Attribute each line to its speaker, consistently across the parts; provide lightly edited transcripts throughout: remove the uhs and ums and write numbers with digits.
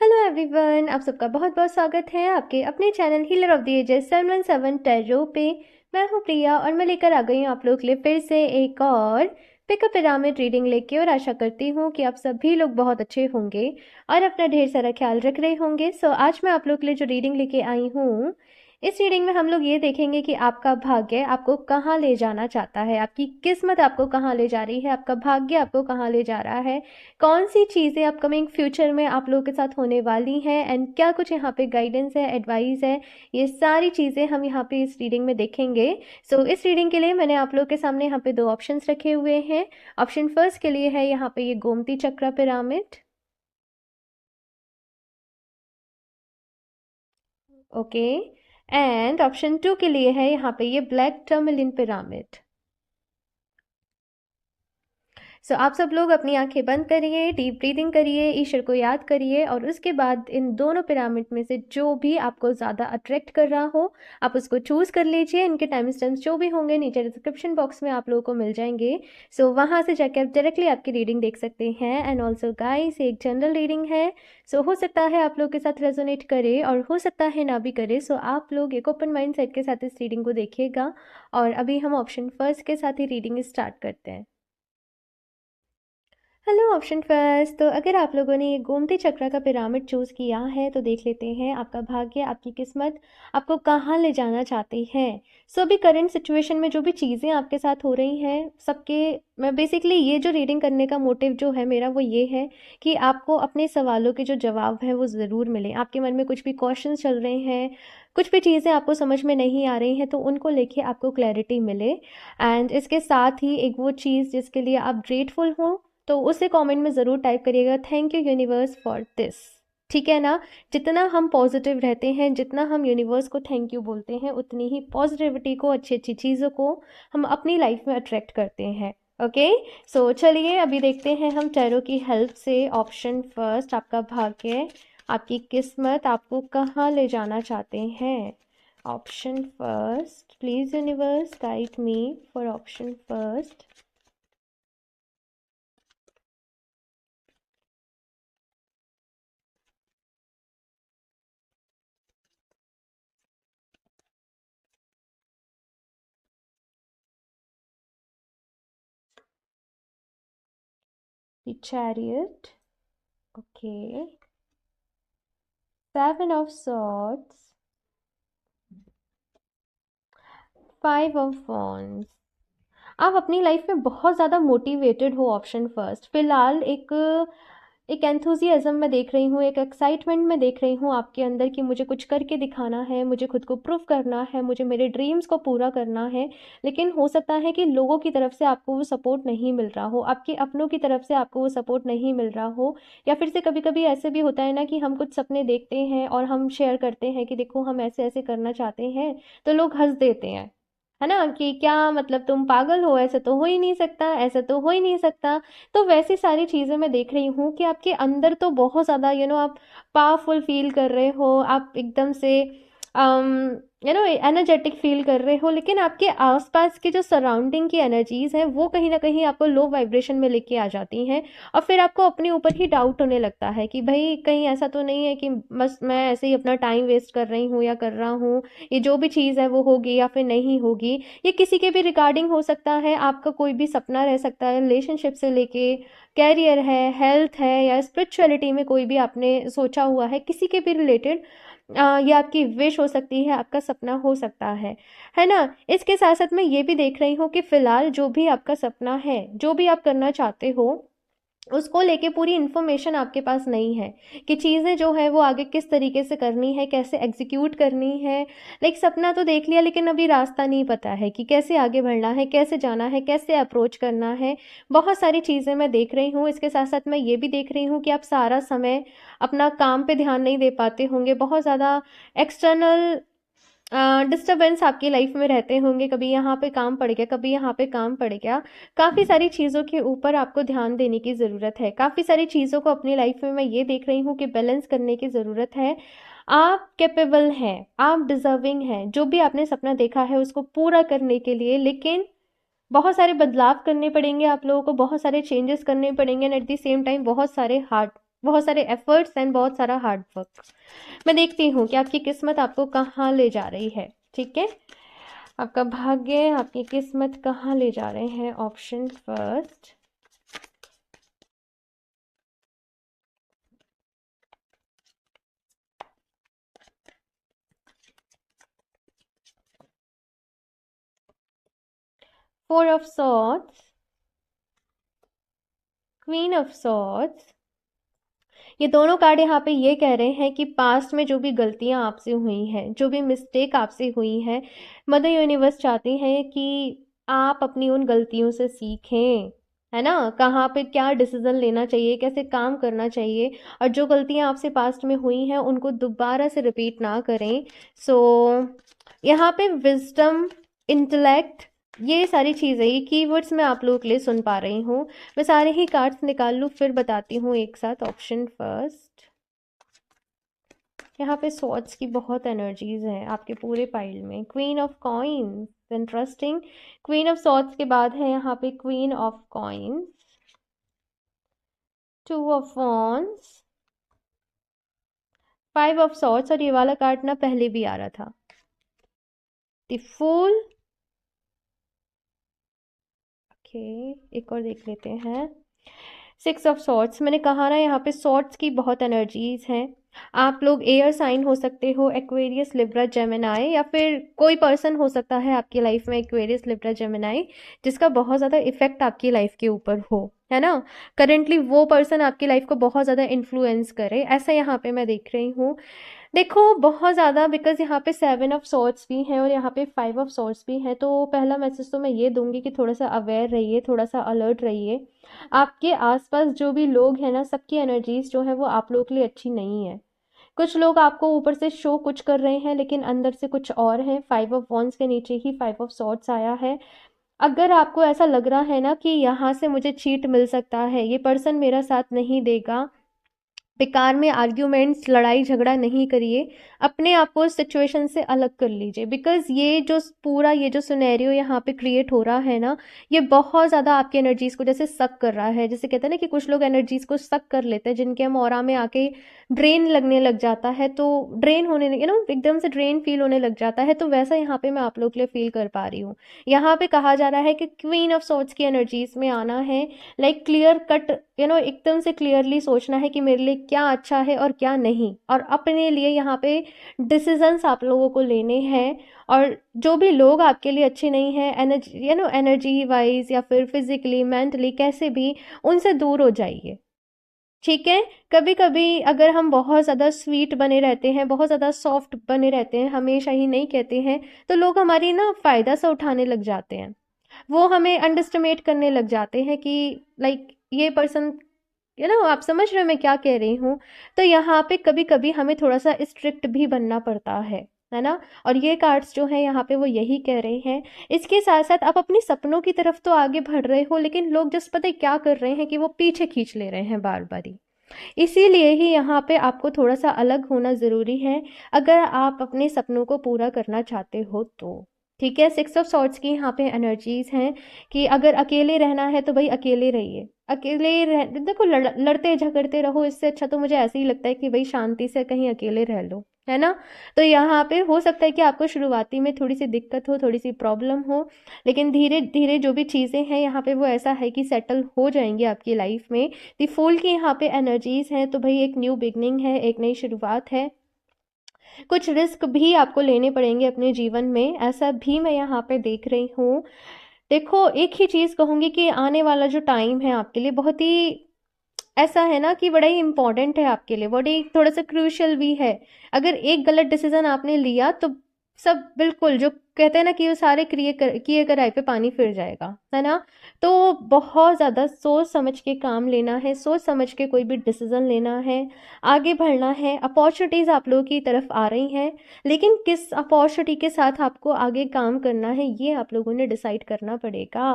Speaker 1: Hello everyone, आप सबका बहुत बहुत स्वागत है आपके अपने channel healer of the ages 717 tarot पे। मैं हूँ प्रिया और मैं लेकर आ गई हूँ आप लोग के लिए फिर से एक और पिकअप पिरामिड रीडिंग लेके। और आशा करती हूँ कि आप सभी लोग बहुत अच्छे होंगे और अपना ढेर सारा ख्याल रख रहे होंगे। सो आज मैं आप लोग के लिए जो रीडिंग लेके आई हूँ, इस रीडिंग में हम लोग ये देखेंगे कि आपका भाग्य आपको कहाँ ले जाना चाहता है, आपकी किस्मत आपको कहाँ ले जा रही है, आपका भाग्य आपको कहाँ ले जा रहा है, कौन सी चीज़ें अपकमिंग फ्यूचर में आप लोगों के साथ होने वाली हैं एंड क्या कुछ यहाँ पे गाइडेंस है, एडवाइस है। ये सारी चीज़ें हम यहाँ पे इस रीडिंग में देखेंगे। सो इस रीडिंग के लिए मैंने आप लोगों के सामने यहाँ पे दो ऑप्शंस रखे हुए हैं। ऑप्शन फर्स्ट के लिए है यहाँ पे ये Gomti chakra pyramid, okay. And option two के लिए है यहाँ पे ये ब्लैक टर्मलिन पिरामिड। आप सब लोग अपनी आंखें बंद करिए, डीप ब्रीदिंग करिए, ईश्वर को याद करिए और उसके बाद इन दोनों पिरामिड में से जो भी आपको ज़्यादा अट्रैक्ट कर रहा हो आप उसको चूज़ कर लीजिए। इनके टाइम स्टैम्प्स जो भी होंगे नीचे डिस्क्रिप्शन बॉक्स में आप लोगों को मिल जाएंगे। वहाँ से जाकर आप डायरेक्टली आपकी रीडिंग देख सकते हैं। एंड ऑल्सो गाइस, एक जनरल रीडिंग है। हो सकता है आप लोग के साथ रेजोनेट करे और हो सकता है ना भी करे। आप लोग एक ओपन माइंड सेट के साथ इस रीडिंग को देखिएगा। और अभी हम ऑप्शन फर्स्ट के साथ ही रीडिंग स्टार्ट करते हैं। हेलो ऑप्शन फर्स्ट, तो अगर आप लोगों ने ये गोमती चक्र का पिरामिड चूज़ किया है तो देख लेते हैं आपका भाग्य, आपकी किस्मत आपको कहाँ ले जाना चाहती है। अभी करंट सिचुएशन में जो भी चीज़ें आपके साथ हो रही हैं सबके, मैं बेसिकली ये जो रीडिंग करने का मोटिव जो है मेरा वो ये है कि आपको अपने सवालों के जो जवाब हैं वो ज़रूर मिले। आपके मन में कुछ भी क्वेश्चंस चल रहे हैं, कुछ भी चीज़ें आपको समझ में नहीं आ रही हैं तो उनको लेके आपको क्लैरिटी मिले। एंड इसके साथ ही एक वो चीज़ जिसके लिए आप ग्रेटफुल हो तो उसे कमेंट में ज़रूर टाइप करिएगा, thank you universe for this. ठीक है ना। जितना हम पॉजिटिव रहते हैं, जितना हम यूनिवर्स को थैंक यू बोलते हैं, उतनी ही पॉजिटिविटी को, अच्छी अच्छी चीज़ों को हम अपनी लाइफ में अट्रैक्ट करते हैं। ओके। चलिए अभी देखते हैं हम टैरो की हेल्प से। ऑप्शन फर्स्ट, आपका भाग्य, आपकी किस्मत आपको कहाँ ले जाना चाहते हैं। Option first, please universe guide me for option first. The chariot, okay. Seven of swords, five of wands। आप अपनी लाइफ में बहुत ज़्यादा मोटिवेटेड हो। ऑप्शन फर्स्ट, फिलहाल एक एंथुजियाज्म में देख रही हूँ, एक एक्साइटमेंट में देख रही हूँ आपके अंदर कि मुझे कुछ करके दिखाना है, मुझे खुद को प्रूव करना है, मुझे मेरे ड्रीम्स को पूरा करना है। लेकिन हो सकता है कि लोगों की तरफ से आपको वो सपोर्ट नहीं मिल रहा हो, आपके अपनों की तरफ से आपको वो सपोर्ट नहीं मिल रहा हो। या फिर से कभी कभी ऐसे भी होता है ना कि हम कुछ सपने देखते हैं और हम शेयर करते हैं कि देखो हम ऐसे ऐसे करना चाहते हैं, तो लोग हंस देते हैं, है ना, कि क्या मतलब तुम पागल हो, ऐसा तो हो ही नहीं सकता, ऐसा तो हो ही नहीं सकता। तो वैसी सारी चीज़ें मैं देख रही हूँ कि आपके अंदर तो बहुत ज़्यादा आप पावरफुल फील कर रहे हो, आप एकदम से एनर्जेटिक फील कर रहे हो, लेकिन आपके आसपास की जो सराउंडिंग की एनर्जीज हैं वो कहीं ना कहीं आपको लो वाइब्रेशन में लेके आ जाती हैं। और फिर आपको अपने ऊपर ही डाउट होने लगता है कि भाई कहीं ऐसा तो नहीं है कि बस मैं ऐसे ही अपना टाइम वेस्ट कर रही हूँ या कर रहा हूँ, ये जो भी चीज़ है वो होगी या फिर नहीं होगी। ये किसी के भी रिगार्डिंग हो सकता है, आपका कोई भी सपना रह सकता है, रिलेशनशिप से लेके कैरियर है, हेल्थ है, या स्पिरिचुअलिटी में कोई भी आपने सोचा हुआ है किसी के भी रिलेटेड। ये आपकी विश हो सकती है, आपका सपना हो सकता है ना। इसके साथ साथ मैं ये भी देख रही हूँ कि फिलहाल जो भी आपका सपना है, जो भी आप करना चाहते हो, उसको लेके पूरी इन्फॉर्मेशन आपके पास नहीं है कि चीज़ें जो है वो आगे किस तरीके से करनी है, कैसे एग्जीक्यूट करनी है। लाइक सपना तो देख लिया लेकिन अभी रास्ता नहीं पता है कि कैसे आगे बढ़ना है, कैसे जाना है, कैसे अप्रोच करना है। बहुत सारी चीज़ें मैं देख रही हूँ। इसके साथ साथ मैं ये भी देख रही हूँ कि आप सारा समय अपना काम पे ध्यान नहीं दे पाते होंगे, बहुत ज़्यादा एक्सटर्नल डिस्टर्बेंस आपकी लाइफ में रहते होंगे, कभी यहाँ पे काम पड़ गया, कभी यहाँ पे काम पड़ गया। काफ़ी सारी चीज़ों के ऊपर आपको ध्यान देने की ज़रूरत है, काफ़ी सारी चीज़ों को अपनी लाइफ में मैं ये देख रही हूँ कि बैलेंस करने की ज़रूरत है। आप कैपेबल हैं, आप डिजर्विंग हैं जो भी आपने सपना देखा है उसको पूरा करने के लिए, लेकिन बहुत सारे बदलाव करने पड़ेंगे आप लोगों को, बहुत सारे चेंजेस करने पड़ेंगे and at the same time बहुत सारे हार्ड बहुत सारे एफर्ट्स एंड बहुत सारा हार्ड वर्क। मैं देखती हूँ कि आपकी किस्मत आपको कहाँ ले जा रही है। ठीक है, आपका भाग्य आपकी किस्मत कहाँ ले जा रहे हैं। Option first, 4 of swords, queen of swords. ये दोनों कार्ड यहाँ पे ये कह रहे हैं कि पास्ट में जो भी गलतियां आपसे हुई हैं, जो भी मिस्टेक आपसे हुई है, मदर यूनिवर्स चाहती है कि आप अपनी उन गलतियों से सीखें, है ना। कहाँ पे क्या डिसीजन लेना चाहिए, कैसे काम करना चाहिए, और जो गलतियां आपसे पास्ट में हुई हैं उनको दोबारा से रिपीट ना करें। सो यहाँ पे विजडम, इंटेलेक्ट, ये सारी चीज़ें, ये कीवर्ड्स मैं आप लोगों के लिए सुन पा रही हूँ। मैं सारे ही कार्ड्स निकाल लूँ फिर बताती हूँ एक साथ। ऑप्शन फर्स्ट, यहाँ पे स्वॉर्ड्स की बहुत एनर्जीज हैं आपके पूरे पाइल में। Queen of coins, interesting. Queen of swords के बाद है यहाँ पे queen of coins, 2 of wands, 5 of swords, और ये वाला कार्ड ना पहले भी आ रहा था, द फूल। ओके, एक और देख लेते हैं, 6 ऑफ सॉर्ड्स। मैंने कहा ना यहाँ पे सॉर्ड्स की बहुत एनर्जीज हैं। आप लोग एयर साइन हो सकते हो, एक्वेरियस, लिब्रा, जेमिनाई, या फिर कोई पर्सन हो सकता है आपकी लाइफ में एक्वेरियस, लिब्रा, जेमिनाई, जिसका बहुत ज़्यादा इफेक्ट आपकी लाइफ के ऊपर हो, है ना। करेंटली वो पर्सन आपकी लाइफ को बहुत ज़्यादा इन्फ्लुएंस करे, ऐसा यहाँ पे मैं देख रही हूँ। देखो बहुत ज़्यादा, बिकॉज यहाँ पे 7 ऑफ सॉर्ड्स भी हैं और यहाँ पे 5 ऑफ सॉर्ड्स भी हैं, तो पहला मैसेज तो मैं ये दूंगी कि थोड़ा सा अवेयर रहिए, थोड़ा सा अलर्ट रहिए। आपके आसपास जो भी लोग हैं ना, सबकी एनर्जीज जो है वो आप लोगों के लिए अच्छी नहीं है। कुछ लोग आपको ऊपर से शो कुछ कर रहे हैं लेकिन अंदर से कुछ और है। 5 ऑफ वॉन्ड्स के नीचे ही 5 ऑफ सॉर्ड्स आया है। अगर आपको ऐसा लग रहा है ना कि यहाँ से मुझे चीट मिल सकता है, ये पर्सन मेरा साथ नहीं देगा, बेकार में आर्ग्यूमेंट्स, लड़ाई झगड़ा नहीं करिए, अपने आप को इस सिचुएशन से अलग कर लीजिए। बिकॉज ये जो पूरा ये जो सिनेरियो यहाँ पे क्रिएट हो रहा है ना, ये बहुत ज़्यादा आपकी एनर्जीज को जैसे सक कर रहा है। जैसे कहते हैं ना कि कुछ लोग एनर्जीज को सक कर लेते हैं, जिनके हम ऑरा में आके ड्रेन लगने लग जाता है, तो ड्रेन होने एकदम से ड्रेन फील होने लग जाता है, तो वैसा यहाँ पे मैं आप लोग के लिए फील कर पा रही हूँ। यहाँ पे कहा जा रहा है कि क्वीन ऑफ सॉर्ड्स की एनर्जीज में आना है, लाइक क्लियर कट, एकदम से क्लियरली सोचना है कि मेरे लिए क्या अच्छा है और क्या नहीं, और अपने लिए यहाँ पे डिसीजंस आप लोगों को लेने हैं। और जो भी लोग आपके लिए अच्छे नहीं हैं, एनर्जी एनर्जी वाइज या फिर फिजिकली, मेंटली, कैसे भी, उनसे दूर हो जाइए। ठीक है, कभी कभी अगर हम बहुत ज़्यादा स्वीट बने रहते हैं, बहुत ज़्यादा सॉफ्ट बने रहते हैं, हमेशा ही नहीं कहते हैं, तो लोग हमारी ना फ़ायदा सा उठाने लग जाते हैं। वो हमें अंडरस्टिमेट करने लग जाते हैं कि लाइक ये पर्सन, आप समझ रहे हो मैं क्या कह रही हूँ। तो यहाँ पे कभी कभी हमें थोड़ा सा स्ट्रिक्ट भी बनना पड़ता है ना। और ये कार्ड्स जो है यहाँ पे वो यही कह रहे हैं। इसके साथ साथ आप अपने सपनों की तरफ तो आगे बढ़ रहे हो, लेकिन लोग जस्ट पता है क्या कर रहे हैं कि वो पीछे खींच ले रहे हैं बार बार ही। इसीलिए ही यहाँ पे आपको थोड़ा सा अलग होना ज़रूरी है, अगर आप अपने सपनों को पूरा करना चाहते हो तो। ठीक है, 6 ऑफ सॉर्ड्स की यहाँ पे एनर्जीज हैं कि अगर अकेले रहना है तो भाई अकेले रहिए। अकेले रह देखो, लड़ते झगड़ते रहो, इससे अच्छा तो मुझे ऐसे ही लगता है कि भाई शांति से कहीं अकेले रह लो, है ना। तो यहाँ पे हो सकता है कि आपको शुरुआती में थोड़ी सी दिक्कत हो, थोड़ी सी प्रॉब्लम हो, लेकिन धीरे धीरे जो भी चीज़ें हैं यहाँ पे वो ऐसा है कि सेटल हो जाएंगी आपकी लाइफ में। द फूल की यहाँ पे एनर्जीज हैं, तो भाई एक न्यू बिगनिंग है, एक नई शुरुआत है। कुछ रिस्क भी आपको लेने पड़ेंगे अपने जीवन में, ऐसा भी मैं यहाँ पे देख रही हूँ। देखो एक ही चीज़ कहूँगी कि आने वाला जो टाइम है आपके लिए बहुत ही ऐसा है ना कि बड़ा ही इम्पोर्टेंट है आपके लिए, बड़ी थोड़ा सा क्रूशियल भी है। अगर एक गलत डिसीजन आपने लिया तो सब बिल्कुल, जो कहते हैं ना कि वो सारे किए कराए पे पानी फिर जाएगा, है ना। तो बहुत ज़्यादा सोच समझ के काम लेना है, सोच समझ के कोई भी डिसीजन लेना है, आगे बढ़ना है। अपॉर्चुनिटीज़ आप लोगों की तरफ आ रही हैं, लेकिन किस अपॉर्चुनिटी के साथ आपको आगे काम करना है ये आप लोगों ने डिसाइड करना पड़ेगा।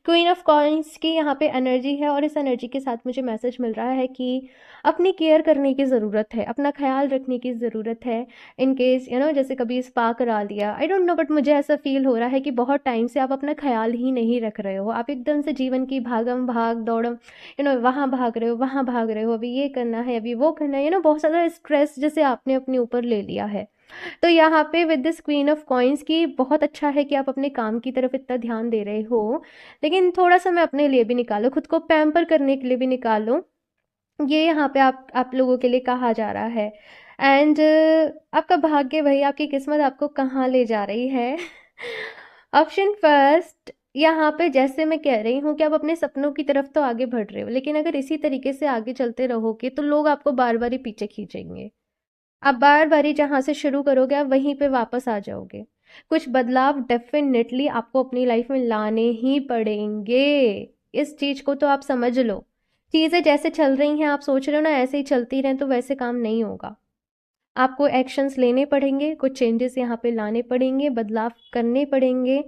Speaker 1: क्वीन ऑफ कॉइन्स की यहाँ पे एनर्जी है और इस एनर्जी के साथ मुझे मैसेज मिल रहा है कि अपनी केयर करने की ज़रूरत है, अपना ख्याल रखने की ज़रूरत है। इन केस जैसे कभी स्पा करा लिया, आई डोंट नो, बट मुझे ऐसा फील हो रहा है कि बहुत टाइम से आप अपना ख्याल ही नहीं रख रहे हो। आप एकदम से जीवन की भागम भाग दौड़म, वहाँ भाग रहे हो, वहाँ भाग रहे हो, अभी ये करना है, अभी वो करना है, बहुत ज़्यादा स्ट्रेस जैसे आपने अपने ऊपर ले लिया है। तो यहाँ पे with this queen of coins की बहुत अच्छा है कि आप अपने काम की तरफ इतना ध्यान दे रहे हो, लेकिन थोड़ा समय अपने लिए भी निकालो, खुद को पैम्पर करने के लिए भी निकालो। ये यहाँ पे आप लोगों के लिए कहा जा रहा है। एंड आपका भाग्य, भाई आपकी किस्मत आपको कहाँ ले जा रही है। ऑप्शन फर्स्ट, यहाँ पे जैसे मैं कह रही हूँ कि आप अपने सपनों की तरफ तो आगे बढ़ रहे हो, लेकिन अगर इसी तरीके से आगे चलते रहोगे तो लोग आपको बार बार ही पीछे खींचेंगे। आप बार-बार ही जहाँ से शुरू करोगे आप वहीं पे वापस आ जाओगे। कुछ बदलाव डेफ़िनेटली आपको अपनी लाइफ़ में लाने ही पड़ेंगे। इस चीज़ को तो आप समझ लो। चीज़ें जैसे चल रही हैं आप सोच रहे हो ना ऐसे ही चलती रहें तो वैसे काम नहीं होगा। आपको एक्शंस लेने पड़ेंगे, कुछ चेंजेस यहाँ पे लाने पड़ेंगे, बदलाव करने पड़ेंगे,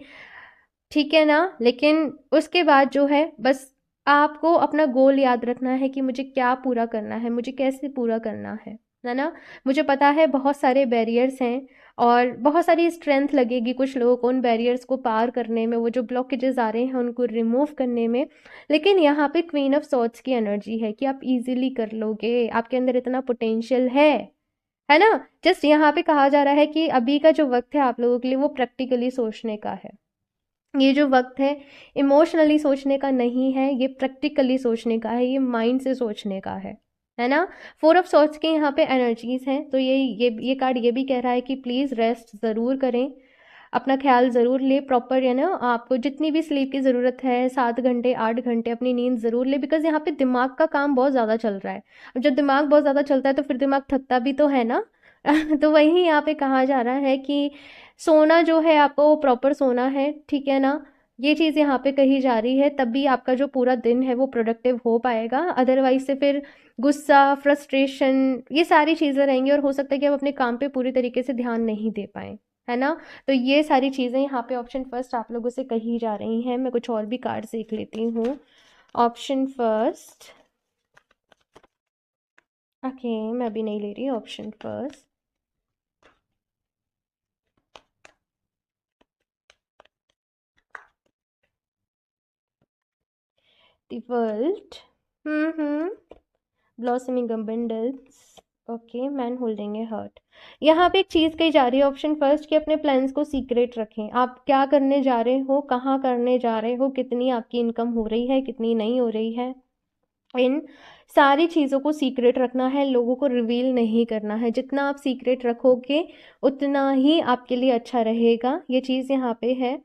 Speaker 1: ठीक है ना? लेकिन उसके बाद जो है बस आपको अपना गोल याद रखना है कि मुझे क्या पूरा करना है, मुझे कैसे पूरा करना है ना? मुझे पता है बहुत सारे बैरियर्स हैं और बहुत सारी स्ट्रेंथ लगेगी कुछ लोगों को उन बैरियर्स को पार करने में, वो जो ब्लॉकेजेस आ रहे हैं उनको रिमूव करने में। लेकिन यहाँ पे क्वीन ऑफ सॉर्ड्स की एनर्जी है कि आप इजीली कर लोगे, आपके अंदर इतना पोटेंशियल है ना? जस्ट यहाँ पे कहा जा रहा है कि अभी का जो वक्त है आप लोगों के लिए वो प्रैक्टिकली सोचने का है। ये जो वक्त है इमोशनली सोचने का नहीं है, ये प्रैक्टिकली सोचने का है, ये माइंड से सोचने का है ना? फोर ऑफ सॉर्ट्स के यहाँ पे एनर्जीज हैं, तो ये कार्ड ये भी कह रहा है कि प्लीज़ रेस्ट ज़रूर करें, अपना ख्याल ज़रूर ले प्रॉपर, आपको जितनी भी स्लीप की ज़रूरत है 7 घंटे 8 घंटे अपनी नींद ज़रूर ले, बिकॉज यहाँ पे दिमाग का काम बहुत ज़्यादा चल रहा है। अब जब दिमाग बहुत ज़्यादा चलता है तो फिर दिमाग थकता भी तो है ना। तो वही यहाँ पे कहा जा रहा है कि सोना जो है आपको प्रॉपर सोना है, ठीक है ना? ये चीज़ यहाँ पे कही जा रही है, तभी आपका जो पूरा दिन है वो प्रोडक्टिव हो पाएगा, अदरवाइज से फिर गुस्सा, फ्रस्ट्रेशन, ये सारी चीज़ें रहेंगी और हो सकता है कि आप अपने काम पे पूरी तरीके से ध्यान नहीं दे पाएँ, है ना? तो ये सारी चीज़ें यहाँ पे ऑप्शन फर्स्ट आप लोगों से कही जा रही हैं। मैं कुछ और भी कार्ड देख लेती हूँ। ऑप्शन फर्स्ट, ओके, मैं अभी नहीं ले रही option first. The world, blossoming abundance, okay, man holding a heart. यहाँ पे एक चीज़ कही जा रही है ऑप्शन फर्स्ट कि अपने प्लान्स को सीक्रेट रखें। आप क्या करने जा रहे हो, कहाँ करने जा रहे हो, कितनी आपकी इनकम हो रही है, कितनी नहीं हो रही है, इन सारी चीज़ों को सीक्रेट रखना है, लोगों को रिवील नहीं करना है। जितना आप सीक्रेट रखोगे उतना ही आपके लिए अच्छा रहेगा, ये चीज़ यहाँ पे है।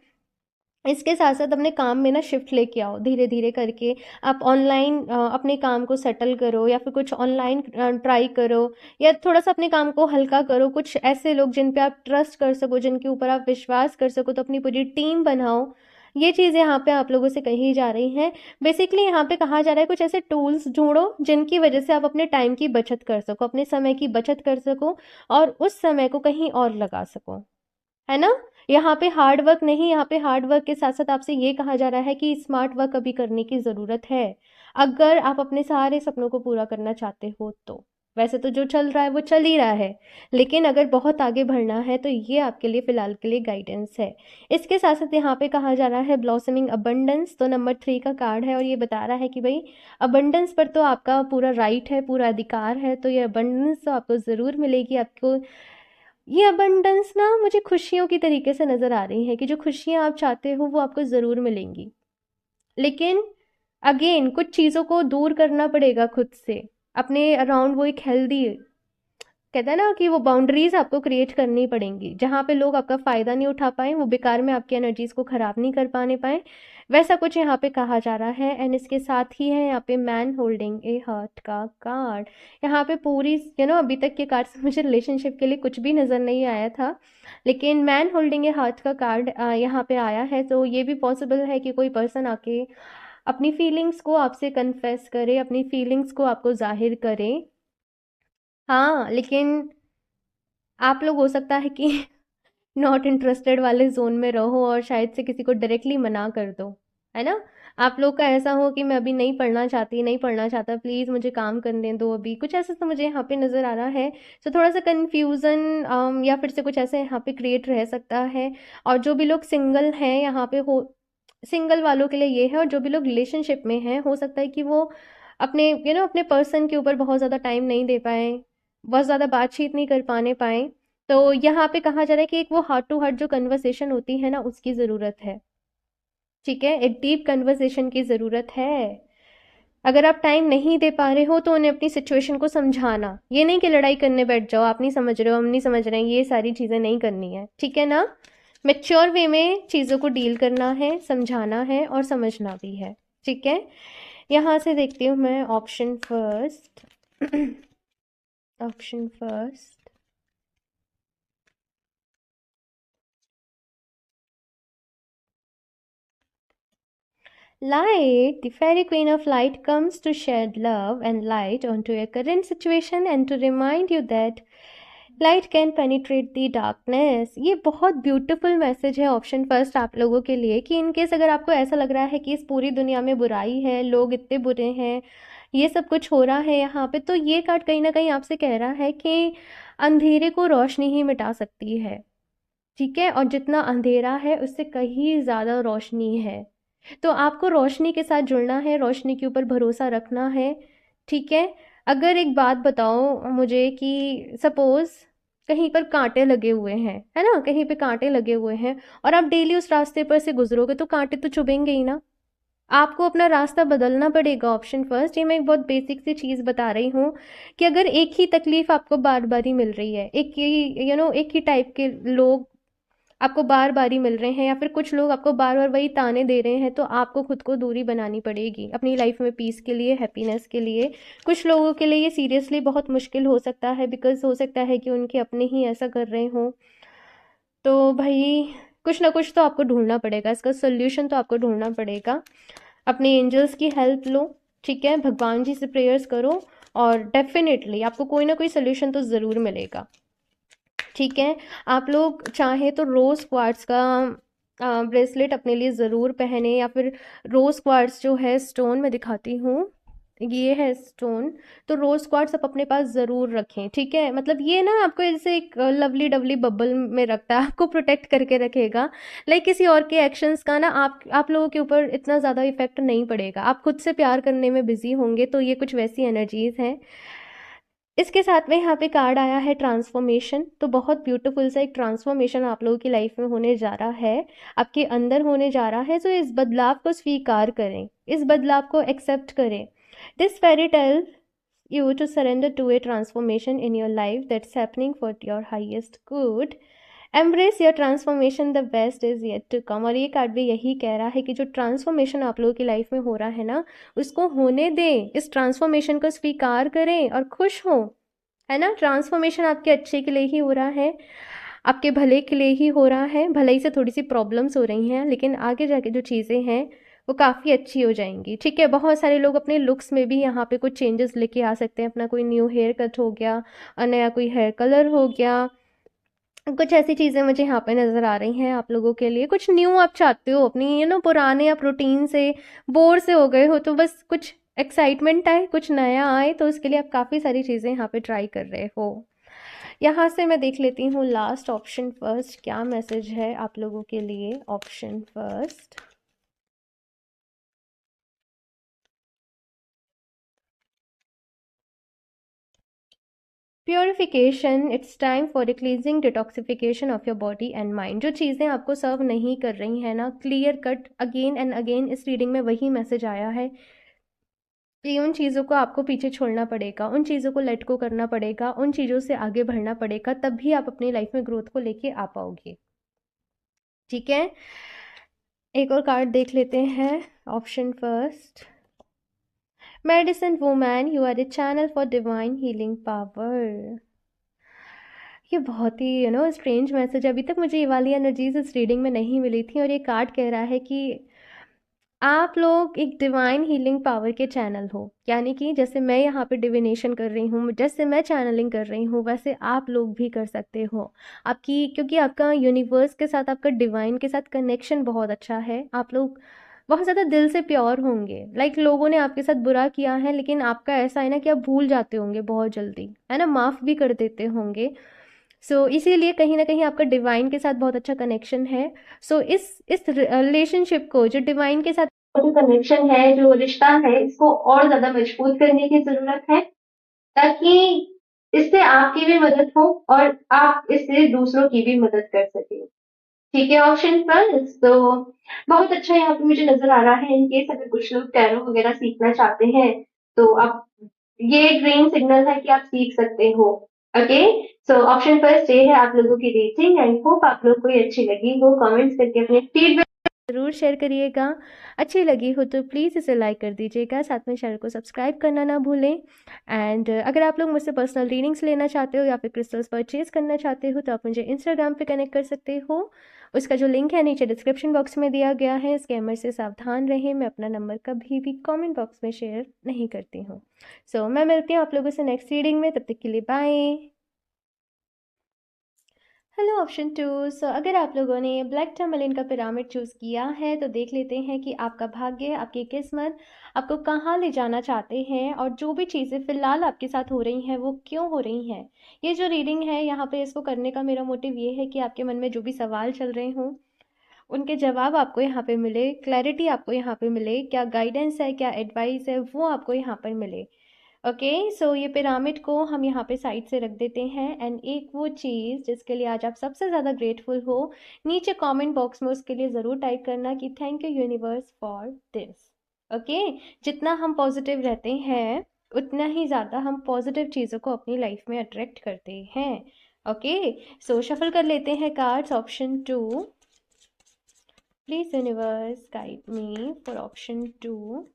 Speaker 1: इसके साथ साथ अपने काम में ना शिफ्ट लेके आओ धीरे धीरे करके। आप ऑनलाइन अपने काम को सेटल करो या फिर कुछ ऑनलाइन ट्राई करो, या थोड़ा सा अपने काम को हल्का करो। कुछ ऐसे लोग जिन पे आप ट्रस्ट कर सको, जिनके ऊपर आप विश्वास कर सको, तो अपनी पूरी टीम बनाओ। ये चीज़ यहाँ पे आप लोगों से कही जा रही हैं। बेसिकली यहाँ पे कहा जा रहा है कुछ ऐसे टूल्स ढूंढो जिनकी वजह से आप अपने टाइम की बचत कर सको, अपने समय की बचत कर सको और उस समय को कहीं और लगा सको, है ना? यहाँ पे हार्ड वर्क नहीं, यहाँ पे हार्ड वर्क के साथ साथ आपसे ये कहा जा रहा है कि स्मार्ट वर्क अभी करने की ज़रूरत है, अगर आप अपने सारे सपनों को पूरा करना चाहते हो तो। वैसे तो जो चल रहा है वो चल ही रहा है, लेकिन अगर बहुत आगे बढ़ना है तो ये आपके लिए फ़िलहाल के लिए गाइडेंस है। इसके साथ साथ यहाँ पे कहा जा रहा है ब्लॉसमिंग अबंडेंस, तो नंबर 3 का कार्ड है और ये बता रहा है कि भाई अबंडेंस पर तो आपका पूरा राइट है, पूरा अधिकार है, तो ये अबंडेंस तो आपको ज़रूर मिलेगी। आपको ये अबंडेंस ना मुझे खुशियों की तरीके से नज़र आ रही है कि जो खुशियाँ आप चाहते हो वो आपको ज़रूर मिलेंगी, लेकिन अगेन कुछ चीज़ों को दूर करना पड़ेगा खुद से, अपने अराउंड वो एक हेल्दी, कहते हैं ना कि वो बाउंड्रीज आपको क्रिएट करनी पड़ेंगी जहाँ पे लोग आपका फ़ायदा नहीं उठा पाए, वो बेकार में आपकी एनर्जीज को ख़राब नहीं कर पाने पाए, वैसा कुछ यहाँ पे कहा जा रहा है। एंड इसके साथ ही है यहाँ पे मैन होल्डिंग ए हार्ट का कार्ड। यहाँ पे पूरी अभी तक के कार्ड से मुझे रिलेशनशिप के लिए कुछ भी नज़र नहीं आया था, लेकिन मैन होल्डिंग ए हार्ट का कार्ड यहाँ पे आया है, तो ये भी पॉसिबल है कि कोई पर्सन आके अपनी फीलिंग्स को आपसे कन्फेस करे, अपनी फीलिंग्स को आपको जाहिर करे। हाँ, लेकिन आप लोग हो सकता है कि नॉट इंटरेस्टेड वाले ज़ोन में रहो और शायद से किसी को डायरेक्टली मना कर दो, है ना? आप लोग का ऐसा हो कि मैं अभी नहीं पढ़ना चाहती, नहीं पढ़ना चाहता, प्लीज़ मुझे काम करने दो अभी, कुछ ऐसा तो मुझे यहाँ पे नज़र आ रहा है। तो थोड़ा-सा कन्फ्यूज़न या फिर से कुछ ऐसे यहाँ पे क्रिएट रह सकता है। और जो भी लोग सिंगल हैं यहाँ पे हो, सिंगल वालों के लिए ये है, और जो भी लोग रिलेशनशिप में हैं, हो सकता है कि वो अपने अपने पर्सन के ऊपर बहुत ज़्यादा टाइम नहीं दे पाएँ, बहुत ज़्यादा बातचीत नहीं कर पाएँ। तो यहाँ पे कहा जा रहा है कि एक वो हार्ट टू हार्ट जो कन्वर्सेशन होती है ना, उसकी ज़रूरत है। ठीक है? एक डीप कन्वर्सेशन की ज़रूरत है। अगर आप टाइम नहीं दे पा रहे हो तो उन्हें अपनी सिचुएशन को समझाना। ये नहीं कि लड़ाई करने बैठ जाओ, आप नहीं समझ रहे हो, हम नहीं समझ रहे हैं, ये सारी चीज़ें नहीं करनी है। ठीक है ना? मैच्योर वे में चीज़ों को डील करना है, समझाना है और समझना भी है। ठीक है? यहाँ से देखती हूँ मैं option first. Option first. Light, the fairy queen of light, comes to shed love and light onto your current situation and to remind you that light can penetrate the darkness. ये बहुत ब्यूटीफुल मैसेज है option first आप लोगों के लिए, कि in case अगर आपको ऐसा लग रहा है कि इस पूरी दुनिया में बुराई है, लोग इतने बुरे हैं, ये सब कुछ हो रहा है यहाँ पे, तो ये कार्ड कहीं ना कहीं आपसे कह रहा है कि अंधेरे को रोशनी ही मिटा सकती है। ठीक है? और जितना अंधेरा है उससे कहीं ज़्यादा रोशनी है। तो आपको रोशनी के साथ जुड़ना है, रोशनी के ऊपर भरोसा रखना है। ठीक है? अगर एक बात बताओ मुझे कि सपोज़ कहीं पर काँटे लगे हुए हैं, है ना? कहीं पे काँटे लगे हुए हैं और आप डेली उस रास्ते पर से गुज़रोगे तो काँटे तो चुभेंगे ही ना। आपको अपना रास्ता बदलना पड़ेगा ऑप्शन फर्स्ट। ये मैं एक बहुत बेसिक सी चीज़ बता रही हूँ कि अगर एक ही तकलीफ़ आपको बार-बार ही मिल रही है, एक ही एक ही टाइप के लोग आपको बार-बार ही मिल रहे हैं, या फिर कुछ लोग आपको बार-बार वही ताने दे रहे हैं, तो आपको खुद को दूरी बनानी पड़ेगी अपनी लाइफ में पीस के लिए, हैप्पीनेस के लिए। कुछ लोगों के लिए ये सीरियसली बहुत मुश्किल हो सकता है, बिकॉज़ हो सकता है कि उनके अपने ही ऐसा कर रहे हों। तो भई कुछ ना कुछ तो आपको ढूँढना पड़ेगा, इसका सॉल्यूशन तो आपको ढूँढना पड़ेगा। अपने एंजल्स की हेल्प लो, ठीक है? भगवान जी से प्रेयर्स करो और डेफ़िनेटली आपको कोई ना कोई सॉल्यूशन तो ज़रूर मिलेगा। ठीक है? आप लोग चाहें तो रोज़ क्वार्ट्ज़ का ब्रेसलेट अपने लिए ज़रूर पहने, या फिर रोज़ क्वार्ट्ज़ जो है स्टोन मैं दिखाती हूँ, ये है स्टोन। तो रोज़ क्वार्ट्ज़ आप अपने पास ज़रूर रखें। ठीक है? मतलब ये ना आपको जैसे एक लवली डवली बबल में रखता है, आपको प्रोटेक्ट करके रखेगा। लाइक किसी और के एक्शंस का ना आप लोगों के ऊपर इतना ज़्यादा इफेक्ट नहीं पड़ेगा। आप खुद से प्यार करने में बिजी होंगे, तो ये कुछ वैसी एनर्जीज हैं। इसके साथ में यहाँ पे कार्ड आया है ट्रांसफॉर्मेशन। तो बहुत ब्यूटीफुल सा एक ट्रांसफॉर्मेशन आप लोगों की लाइफ में होने जा रहा है, आपके अंदर होने जा रहा है। तो इस बदलाव को स्वीकार करें, इस बदलाव को एक्सेप्ट करें। This fairy tale you to surrender to a transformation in your life that's happening for your highest good. Embrace your transformation, the best is yet to come. और ये कार्ड भी यही कह रहा है कि जो ट्रांसफॉर्मेशन आप लोगों की लाइफ में हो रहा है ना, उसको होने दें, इस ट्रांसफॉर्मेशन को स्वीकार करें और खुश हो। है ना? ट्रांसफॉर्मेशन आपके अच्छे के लिए ही हो रहा है, आपके भले के लिए ही हो रहा है। भले ही से थोड़ी सी प्रॉब्लम्स हो रही हैं, लेकिन आगे जाके जो चीज़ें हैं वो काफ़ी अच्छी हो जाएंगी। ठीक है? बहुत सारे लोग अपने लुक्स में भी यहाँ पे कुछ चेंजेस लेके आ सकते हैं। अपना कोई न्यू हेयर कट हो गया और नया कोई हेयर कलर हो गया, कुछ ऐसी चीज़ें मुझे यहाँ पे नज़र आ रही हैं आप लोगों के लिए। कुछ न्यू आप चाहते हो, अपनी पुराने आप रूटीन से बोर से हो गए हो, तो बस कुछ एक्साइटमेंट आए, कुछ नया आए, तो उसके लिए आप काफ़ी सारी चीज़ें यहाँ पे ट्राई कर रहे हो। यहाँ से मैं देख लेती हूँ लास्ट ऑप्शन फर्स्ट क्या मैसेज है आप लोगों के लिए। Option first, purification, it's time for a cleansing detoxification of your body and mind. जो चीज़ें आपको सर्व नहीं कर रही हैं ना, clear cut again and again इस रीडिंग में वही मैसेज आया है कि उन चीज़ों को आपको पीछे छोड़ना पड़ेगा, उन चीज़ों को लेट गो करना पड़ेगा, उन चीज़ों से आगे बढ़ना पड़ेगा, तभी आप अपनी लाइफ में ग्रोथ को लेके आ पाओगे। ठीक है? एक और कार्ड देख लेते हैं। Option first, medicine woman, you are a channel for divine healing power. ये बहुत ही स्ट्रेंज मैसेज है। अभी तक मुझे ये वाली एनर्जीज इस रीडिंग में नहीं मिली थी, और ये कार्ड कह रहा है कि आप लोग एक डिवाइन हीलिंग पावर के चैनल हो। यानी कि जैसे मैं यहाँ पे डिविनेशन कर रही हूँ, जैसे मैं चैनलिंग कर रही हूँ, वैसे आप लोग भी कर सकते हो। आपकी क्योंकि आपका यूनिवर्स के साथ, आपका डिवाइन के साथ कनेक्शन बहुत अच्छा है। आप लोग बहुत ज़्यादा दिल से प्योर होंगे। लाइक लोगों ने आपके साथ बुरा किया है, लेकिन आपका ऐसा है ना कि आप भूल जाते होंगे बहुत जल्दी, है ना, माफ़ भी कर देते होंगे। इसीलिए कहीं न कहीं आपका डिवाइन के साथ बहुत अच्छा कनेक्शन है। इस रिलेशनशिप को, जो डिवाइन के साथ जो कनेक्शन है, जो रिश्ता है, इसको और ज़्यादा मजबूत करने की ज़रूरत है, ताकि इससे आपकी भी मदद हो और आप इससे दूसरों की भी मदद कर सकें। ठीक है, ऑप्शन फर्स्ट तो बहुत अच्छा यहाँ पे मुझे नज़र आ रहा है। इन केस अगर कुछ लोग टैरो वगैरह सीखना चाहते हैं, तो आप, ये ग्रीन सिग्नल है कि आप सीख सकते हो। ओके, सो ऑप्शन फर्स्ट ये है आप लोगों की रेटिंग, एंड होप आप लोग को ये अच्छी लगी हो। कमेंट्स करके अपने फीडबैक ज़रूर शेयर करिएगा। अच्छी लगी हो तो प्लीज़ इसे लाइक कर दीजिएगा, साथ में चैनल को सब्सक्राइब करना ना भूलें। एंड अगर आप लोग मुझसे पर्सनल रीडिंग्स लेना चाहते हो या फिर क्रिस्टल्स परचेज़ करना चाहते हो, तो आप मुझे इंस्टाग्राम पे कनेक्ट कर सकते हो। उसका जो लिंक है नीचे डिस्क्रिप्शन बॉक्स में दिया गया है। स्कैमर से सावधान रहें, मैं अपना नंबर कभी भी कमेंट बॉक्स में शेयर नहीं करती हूँ। मैं मिलती हूँ आप लोगों से नेक्स्ट रीडिंग में, तब तक के लिए बाय। Hello option to. अगर आप लोगों ने ब्लैक टर्मलिन का पिरामिड चूज़ किया है, तो देख लेते हैं कि आपका भाग्य, आपकी किस्मत आपको कहाँ ले जाना चाहते हैं, और जो भी चीज़ें फ़िलहाल आपके साथ हो रही हैं वो क्यों हो रही हैं। ये जो रीडिंग है यहाँ पे, इसको करने का मेरा मोटिव ये है कि आपके मन में जो भी सवाल चल रहे हों, उनके जवाब आपको यहाँ पे मिले, क्लैरिटी आपको यहाँ पे मिले, क्या गाइडेंस है, क्या एडवाइस है, वो आपको यहाँ पर मिले। ओके, ये पिरामिड को हम यहाँ पे साइड से रख देते हैं। एंड एक वो चीज़ जिसके लिए आज आप सबसे ज़्यादा ग्रेटफुल हो, नीचे कमेंट बॉक्स में उसके लिए ज़रूर टाइप करना कि thank you universe for this. Okay, जितना हम पॉजिटिव रहते हैं, उतना ही ज़्यादा हम पॉजिटिव चीज़ों को अपनी लाइफ में अट्रैक्ट करते हैं। ओके, शफल कर लेते हैं cards. Option two, please universe guide me for option two.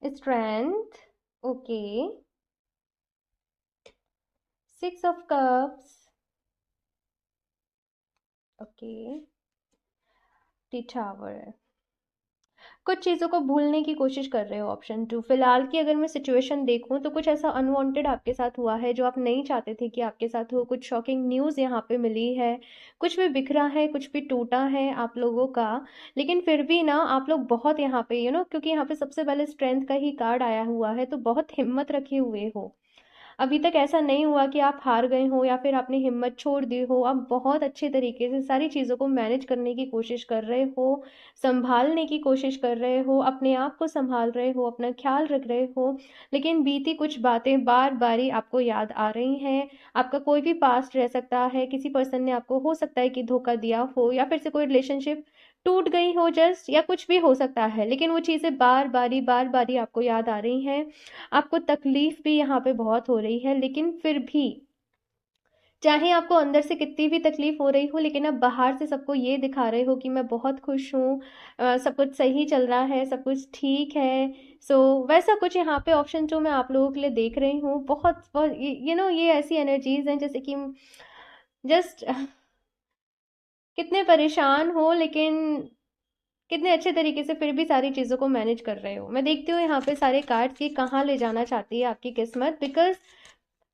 Speaker 1: Strength, okay, 6 of Cups, okay, the tower. कुछ चीज़ों को भूलने की कोशिश कर रहे हो, ऑप्शन टू। फिलहाल की अगर मैं सिचुएशन देखूं, तो कुछ ऐसा अनवांटेड आपके साथ हुआ है जो आप नहीं चाहते थे कि आपके साथ हो। कुछ शॉकिंग न्यूज़ यहाँ पे मिली है, कुछ भी बिखरा है, कुछ भी टूटा है आप लोगों का। लेकिन फिर भी ना, आप लोग बहुत यहाँ पे क्योंकि यहाँ पे सबसे पहले स्ट्रेंथ का ही कार्ड आया हुआ है, तो बहुत हिम्मत रखे हुए हो। अभी तक ऐसा नहीं हुआ कि आप हार गए हो या फिर आपने हिम्मत छोड़ दी हो। आप बहुत अच्छे तरीके से सारी चीज़ों को मैनेज करने की कोशिश कर रहे हो, संभालने की कोशिश कर रहे हो, अपने आप को संभाल रहे हो, अपना ख्याल रख रहे हो। लेकिन बीती कुछ बातें बार बारी आपको याद आ रही हैं। आपका कोई भी पास्ट रह सकता है, किसी पर्सन ने आपको हो सकता है कि धोखा दिया हो, या फिर से कोई रिलेशनशिप टूट गई हो जस्ट, या कुछ भी हो सकता है। लेकिन वो चीज़ें बार बारी आपको याद आ रही हैं। आपको तकलीफ भी यहाँ पे बहुत हो रही है, लेकिन फिर भी, चाहे आपको अंदर से कितनी भी तकलीफ हो रही हो, लेकिन आप बाहर से सबको ये दिखा रहे हो कि मैं बहुत खुश हूँ, सब कुछ सही चल रहा है, सब कुछ ठीक है। वैसा कुछ यहाँ पे ऑप्शन जो मैं आप लोगों के लिए देख रही हूँ, बहुत बहुत ये ऐसी एनर्जीज हैं जैसे कि जस्ट कितने परेशान हो, लेकिन कितने अच्छे तरीके से फिर भी सारी चीज़ों को मैनेज कर रहे हो। मैं देखती हूँ यहाँ पे सारे कार्ड्स की कहाँ ले जाना चाहती है आपकी किस्मत, बिकॉज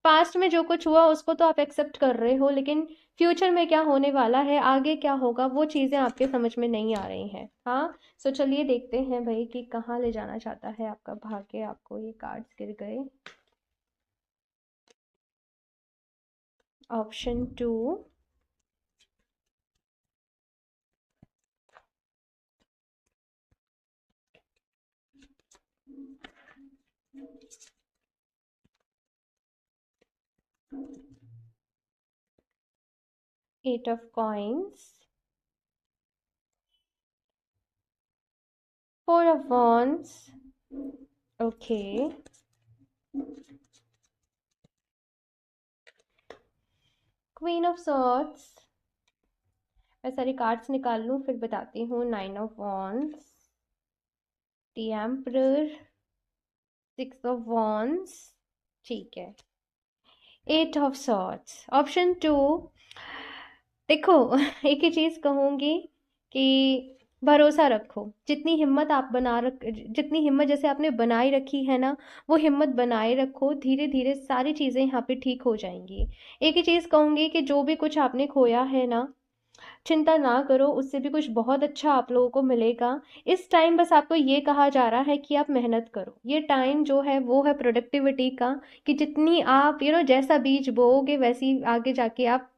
Speaker 1: पास्ट में जो कुछ हुआ उसको तो आप एक्सेप्ट कर रहे हो, लेकिन फ्यूचर में क्या होने वाला है, आगे क्या होगा, वो चीज़ें आपके समझ में नहीं आ रही हैं। हाँ, चलिए देखते हैं भाई कि कहाँ ले जाना चाहता है आपका भाग्य। आपको ये कार्ड्स गिर गए। Option two, 8 of Coins, 4 of Wands, okay, Queen of Swords। मैं सारी कार्ड्स निकाल लूँ फिर बताती हूँ। 9 of Wands, the emperor, 6 of Wands, ठीक है। Eight of swords, option two. देखो एक ही चीज कहूंगी कि भरोसा रखो। जितनी हिम्मत जैसे आपने बनाए रखी है ना, वो हिम्मत बनाए रखो। धीरे धीरे सारी चीजें यहाँ पे ठीक हो जाएंगी। एक ही चीज कहूंगी कि जो भी कुछ आपने खोया है ना, चिंता ना करो, उससे भी कुछ बहुत अच्छा आप लोगों को मिलेगा। इस टाइम बस आपको ये कहा जा रहा है कि आप मेहनत करो। ये टाइम जो है वो है प्रोडक्टिविटी का, कि जितनी आप जैसा बीज बोओगे वैसी आगे जाके आप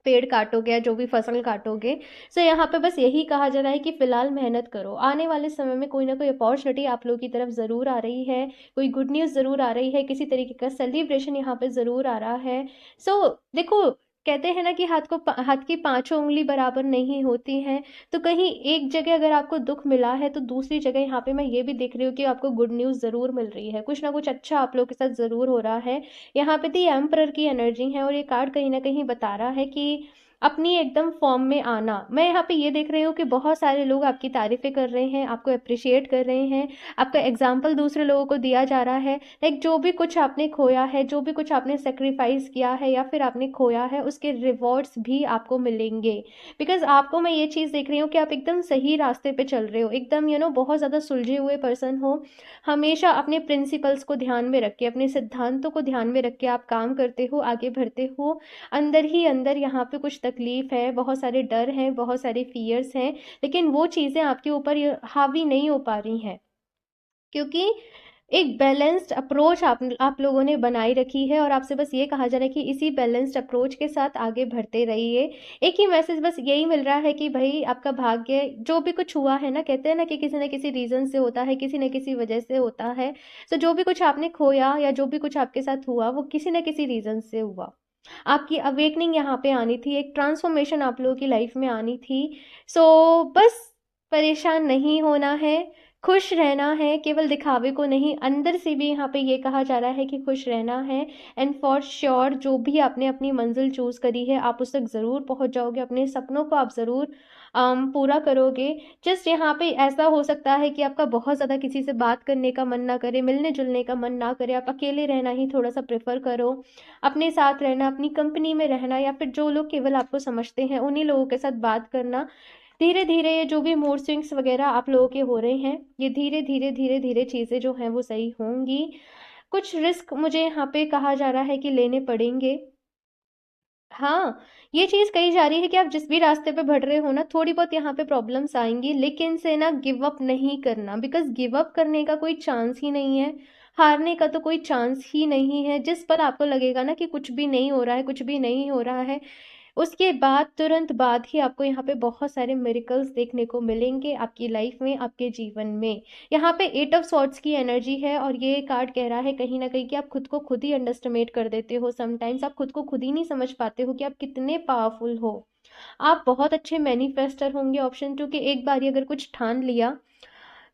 Speaker 1: पेड़ काटोगे या जो भी फसल काटोगे। सो यहाँ पे बस यही कहा जा रहा है कि फिलहाल मेहनत करो। आने वाले समय में कोई ना कोई अपॉर्चुनिटी आप लोगों की तरफ ज़रूर आ रही है, कोई गुड न्यूज़ ज़रूर आ रही है, किसी तरीके का सेलिब्रेशन यहाँ पे ज़रूर आ रहा है। सो देखो, कहते हैं ना कि हाथ की पांचों उंगली बराबर नहीं होती हैं। तो कहीं एक जगह अगर आपको दुख मिला है तो दूसरी जगह यहाँ पे मैं ये भी देख रही हूँ कि आपको गुड न्यूज़ ज़रूर मिल रही है, कुछ ना कुछ अच्छा आप लोग के साथ ज़रूर हो रहा है। यहाँ पे दी एम्परर की एनर्जी है और ये कार्ड कहीं ना कहीं बता रहा है कि अपनी एकदम फॉर्म में आना। मैं यहाँ पे ये देख रही हूँ कि बहुत सारे लोग आपकी तारीफें कर रहे हैं, आपको अप्रिशिएट कर रहे हैं, आपका एग्जाम्पल दूसरे लोगों को दिया जा रहा है। लाइक जो भी कुछ आपने खोया है, जो भी कुछ आपने सेक्रीफाइस किया है या फिर आपने खोया है, उसके रिवॉर्ड्स भी आपको मिलेंगे। बिकॉज आपको मैं ये चीज़ देख रही हूँ कि आप एकदम सही रास्ते पे चल रहे हो, एकदम बहुत ज़्यादा सुलझे हुए पर्सन हो। हमेशा अपने प्रिंसिपल्स को ध्यान में रख के, अपने सिद्धांतों को ध्यान में रख के आप काम करते हो, आगे बढ़ते हो। अंदर ही अंदर यहाँ पे कुछ तकलीफ है, बहुत सारे डर हैं, बहुत सारे फियर्स हैं, लेकिन वो चीज़ें आपके ऊपर हावी नहीं हो पा रही हैं, क्योंकि एक बैलेंस्ड अप्रोच आप लोगों ने बनाई रखी है और आपसे बस ये कहा जा रहा है कि इसी बैलेंस्ड अप्रोच के साथ आगे बढ़ते रहिए। एक ही मैसेज बस यही मिल रहा है कि भाई आपका भाग्य जो भी कुछ हुआ है ना, कहते हैं ना कि किसी न किसी रीजन से होता है, किसी न किसी वजह से होता है। तो जो भी कुछ आपने खोया या जो भी कुछ आपके साथ हुआ, वो किसी न किसी रीजन से हुआ। आपकी अवेकनिंग यहाँ पे आनी थी, एक ट्रांसफॉर्मेशन आप लोगों की लाइफ में आनी थी। सो बस परेशान नहीं होना है, खुश रहना है, केवल दिखावे को नहीं, अंदर से भी यहाँ पे ये कहा जा रहा है कि खुश रहना है। एंड फॉर श्योर जो भी आपने अपनी मंजिल चूज करी है, आप उस तक ज़रूर पहुँच जाओगे, अपने सपनों को आप ज़रूर पूरा करोगे। जस्ट यहाँ पे ऐसा हो सकता है कि आपका बहुत ज़्यादा किसी से बात करने का मन ना करे, मिलने जुलने का मन ना करे, आप अकेले रहना ही थोड़ा सा प्रेफर करो। अपने साथ रहना, अपनी कंपनी में रहना, या फिर जो लोग केवल आपको समझते हैं उन्हीं लोगों के साथ बात करना। धीरे धीरे ये जो भी मूड स्विंग्स वगैरह आप लोगों के हो रहे हैं, ये धीरे धीरे धीरे धीरे चीज़ें जो हैं वो सही होंगी। कुछ रिस्क मुझे यहाँ पे कहा जा रहा है कि लेने पड़ेंगे। हाँ, ये चीज़ कही जा रही है कि आप जिस भी रास्ते पे बढ़ रहे हो ना, थोड़ी बहुत यहाँ पे प्रॉब्लम्स आएंगी, लेकिन से ना गिव अप नहीं करना, बिकॉज गिव अप करने का कोई चांस ही नहीं है। हारने का तो कोई चांस ही नहीं है। जिस पर आपको लगेगा ना कि कुछ भी नहीं हो रहा है, कुछ भी नहीं हो रहा है, उसके बाद तुरंत बाद ही आपको यहाँ पे बहुत सारे मिरेकल्स देखने को मिलेंगे आपकी लाइफ में, आपके जीवन में। यहाँ पे एट ऑफ सॉर्ड्स की एनर्जी है और ये कार्ड कह रहा है कहीं ना कहीं कि आप खुद को खुद ही अंडरस्टिमेट कर देते हो। समटाइम्स आप खुद को खुद ही नहीं समझ पाते हो कि आप कितने पावरफुल हो। आप बहुत अच्छे मैनिफेस्टर होंगे। ऑप्शन टू, कि एक बार अगर कुछ ठान लिया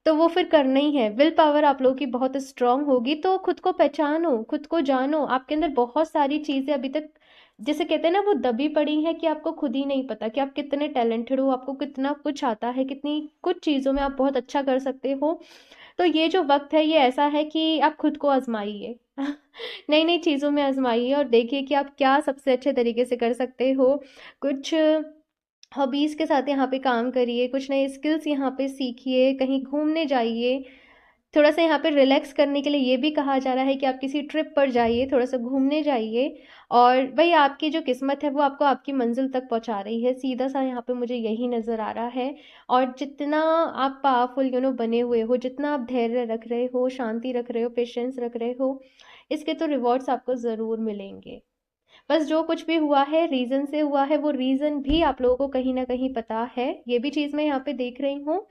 Speaker 1: तो वो फिर करना ही है। विल पावर आप लोगों की बहुत स्ट्रांग होगी। तो खुद को पहचानो, खुद को जानो। आपके अंदर बहुत सारी चीजें अभी तक, जैसे कहते हैं ना, वो दबी पड़ी है कि आपको खुद ही नहीं पता कि आप कितने टैलेंटेड हो, आपको कितना कुछ आता है, कितनी कुछ चीज़ों में आप बहुत अच्छा कर सकते हो। तो ये जो वक्त है ये ऐसा है कि आप खुद को आजमाइए नई नई चीज़ों में आजमाइए और देखिए कि आप क्या सबसे अच्छे तरीके से कर सकते हो। कुछ हॉबीज़ के साथ यहाँ पे काम करिए, कुछ नए स्किल्स यहाँ पे सीखिए, कहीं घूमने जाइए। थोड़ा सा यहाँ पे रिलैक्स करने के लिए ये भी कहा जा रहा है कि आप किसी ट्रिप पर जाइए, थोड़ा सा घूमने जाइए। और भाई आपकी जो किस्मत है वो आपको आपकी मंजिल तक पहुँचा रही है, सीधा सा यहाँ पे मुझे यही नज़र आ रहा है। और जितना आप पावरफुल बने हुए हो, जितना आप धैर्य रख रहे हो, शांति रख रहे हो, पेशेंस रख रहे हो, इसके तो रिवॉर्ड्स आपको ज़रूर मिलेंगे। बस जो कुछ भी हुआ है रीजन से हुआ है, वो रीजन भी आप लोगों को कहीं ना कहीं पता है, ये भी चीज मैं यहाँ पे देख रही हूँ।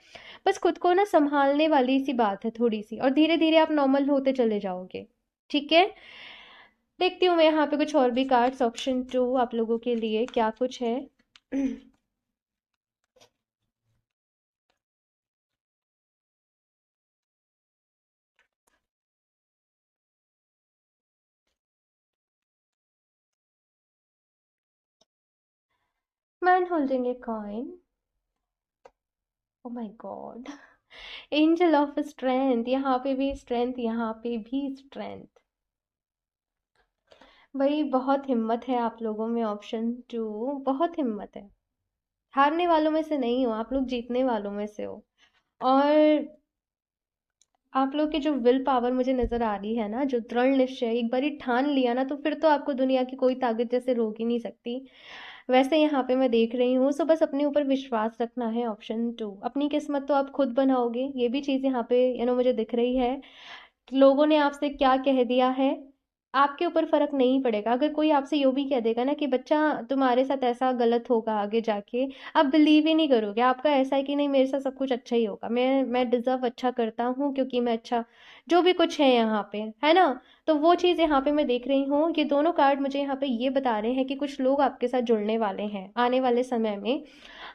Speaker 1: बस खुद को ना संभालने वाली सी बात है थोड़ी सी, और धीरे धीरे आप नॉर्मल होते चले जाओगे। ठीक है, देखती हूँ मैं यहाँ पे कुछ और भी कार्ड्स। ऑप्शन टू आप लोगों के लिए क्या कुछ है। Man holding a coin. Oh my God, angel of strength. यहाँ पे भी स्ट्रेंथ, यहाँ पे भी स्ट्रेंथ। भाई बहुत हिम्मत है आप लोगों में, ऑप्शन टू, बहुत हिम्मत है। हारने वालों में से नहीं हो आप लोग, जीतने वालों में से हो। और आप लोग की जो विल पावर मुझे नजर आ रही है ना, जो दृढ़ निश्चय, एक बारी ठान लिया ना तो फिर तो आपको दुनिया की कोई ताकत जैसे रोक ही नहीं सकती। वैसे यहाँ पे मैं देख रही हूँ, सो बस अपने ऊपर विश्वास रखना है, ऑप्शन टू। अपनी किस्मत तो आप खुद बनाओगे, ये भी चीज़ यहाँ पे मुझे दिख रही है। लोगों ने आपसे क्या कह दिया है, आपके ऊपर फर्क नहीं पड़ेगा। अगर कोई आपसे यूं भी कह देगा ना कि बच्चा तुम्हारे साथ ऐसा गलत होगा आगे जाके, आप बिलीव ही नहीं करोगे। आपका ऐसा है कि नहीं, मेरे साथ सब कुछ अच्छा ही होगा, मैं डिजर्व अच्छा करता हूँ क्योंकि मैं अच्छा, जो भी कुछ है यहाँ पे, है ना। तो वो चीज़ यहाँ पे मैं देख रही हूँ, ये दोनों कार्ड मुझे यहाँ पे ये बता रहे हैं कि कुछ लोग आपके साथ जुड़ने वाले हैं आने वाले समय में।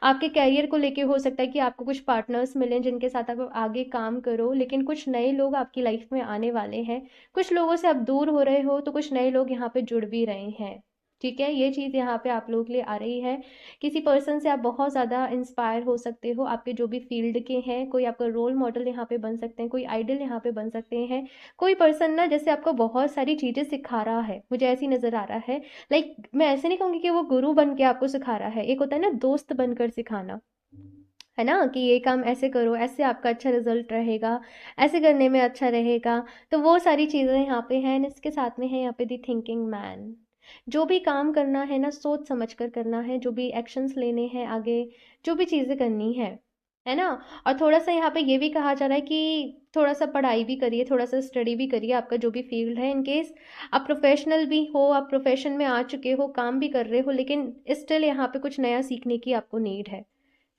Speaker 1: आपके करियर को लेके हो सकता है कि आपको कुछ पार्टनर्स मिलें जिनके साथ आप आगे काम करो, लेकिन कुछ नए लोग आपकी लाइफ में आने वाले हैं। कुछ लोगों से आप दूर हो रहे हो तो कुछ नए लोग यहाँ पे जुड़ भी रहे हैं। ठीक है, ये चीज़ यहाँ पे आप लोगों के लिए आ रही है। किसी पर्सन से आप बहुत ज़्यादा इंस्पायर हो सकते हो, आपके जो भी फील्ड के हैं, कोई आपका रोल मॉडल यहाँ पे बन सकते हैं, कोई आइडल यहाँ पे बन सकते हैं। कोई पर्सन ना जैसे आपको बहुत सारी चीज़ें सिखा रहा है, मुझे ऐसी नज़र आ रहा है। लाइक मैं ऐसे नहीं कहूँगी कि वो गुरु बन के आपको सिखा रहा है, एक होता है ना दोस्त बनकर सिखाना, है ना, कि ये काम ऐसे करो, ऐसे आपका अच्छा रिजल्ट रहेगा, ऐसे करने में अच्छा रहेगा। तो वो सारी चीज़ें यहाँ पे हैं। इसके साथ में है यहाँ पे दी थिंकिंग मैन। जो भी काम करना है ना, सोच समझ कर करना है, जो भी एक्शंस लेने हैं आगे, जो भी चीज़ें करनी है ना। और थोड़ा सा यहाँ पे ये भी कहा जा रहा है कि थोड़ा सा पढ़ाई भी करिए, थोड़ा सा स्टडी भी करिए, आपका जो भी फील्ड है, इन केस आप प्रोफेशनल भी हो, आप प्रोफेशन में आ चुके हो, काम भी कर रहे हो, लेकिन स्टिल यहाँ पे कुछ नया सीखने की आपको नीड है।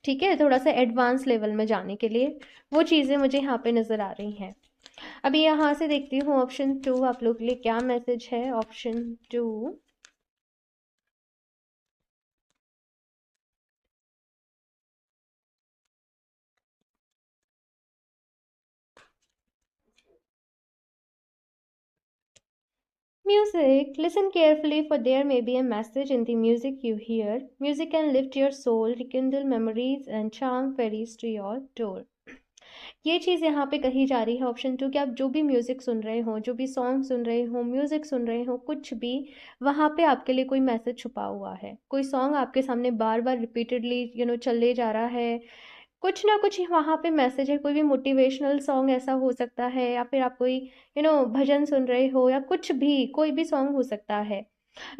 Speaker 1: ठीक है, थोड़ा सा एडवांस लेवल में जाने के लिए वो चीज़ें मुझे यहाँ पे नज़र आ रही हैं। अभी यहाँ से देखती हूँ ऑप्शन टू आप लोग के लिए क्या मैसेज है। Option two, music. Listen carefully, for there may be a message in the music you hear. Music can lift your soul, rekindle memories, and charm fairies to your door. ये चीज़ यहाँ पे कही जा रही है, ऑप्शन टू, कि आप जो भी म्यूज़िक सुन रहे हो, जो भी सॉन्ग सुन रहे हो, म्यूज़िक सुन रहे हो, कुछ भी, वहाँ पे आपके लिए कोई मैसेज छुपा हुआ है। कोई सॉन्ग आपके सामने बार बार रिपीटेडली चले जा रहा है, कुछ ना कुछ वहाँ पे मैसेज है। कोई भी मोटिवेशनल सॉन्ग ऐसा हो सकता है, या फिर आप कोई भजन सुन रहे हो, या कुछ भी, कोई भी सॉन्ग हो सकता है।